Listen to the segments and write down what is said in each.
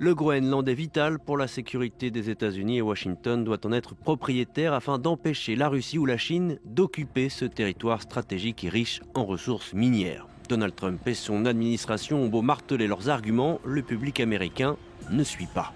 Le Groenland est vital pour la sécurité des États-Unis et Washington doit en être propriétaire afin d'empêcher la Russie ou la Chine d'occuper ce territoire stratégique et riche en ressources minières. Donald Trump et son administration ont beau marteler leurs arguments, le public américain ne suit pas.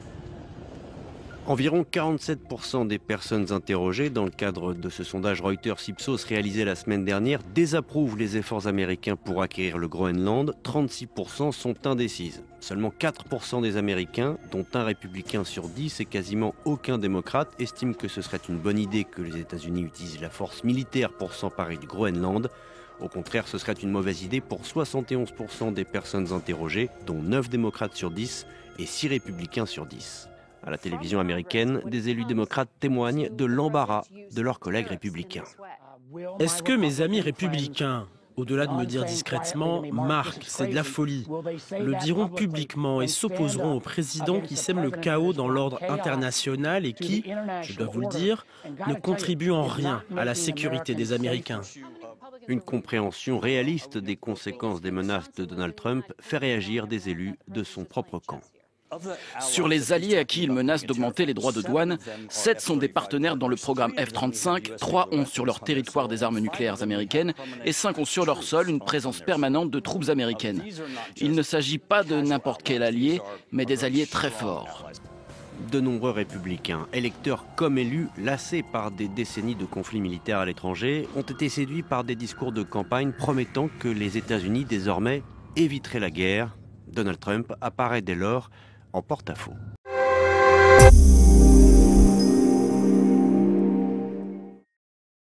Environ 47% des personnes interrogées dans le cadre de ce sondage Reuters-Ipsos réalisé la semaine dernière désapprouvent les efforts américains pour acquérir le Groenland. 36% sont indécises. Seulement 4% des Américains, dont un républicain sur 10 et quasiment aucun démocrate, estiment que ce serait une bonne idée que les États-Unis utilisent la force militaire pour s'emparer du Groenland. Au contraire, ce serait une mauvaise idée pour 71% des personnes interrogées, dont 9 démocrates sur 10 et 6 républicains sur 10. À la télévision américaine, des élus démocrates témoignent de l'embarras de leurs collègues républicains. Est-ce que mes amis républicains, au-delà de me dire discrètement « Marc, c'est de la folie », le diront publiquement et s'opposeront au président qui sème le chaos dans l'ordre international et qui, je dois vous le dire, ne contribue en rien à la sécurité des Américains? Une compréhension réaliste des conséquences des menaces de Donald Trump fait réagir des élus de son propre camp. Sur les alliés à qui il menace d'augmenter les droits de douane, 7 sont des partenaires dans le programme F-35, 3 ont sur leur territoire des armes nucléaires américaines et 5 ont sur leur sol une présence permanente de troupes américaines. Il ne s'agit pas de n'importe quel allié, mais des alliés très forts. De nombreux républicains, électeurs comme élus, lassés par des décennies de conflits militaires à l'étranger, ont été séduits par des discours de campagne promettant que les États-Unis désormais éviteraient la guerre. Donald Trump apparaît dès lors en porte-à-faux.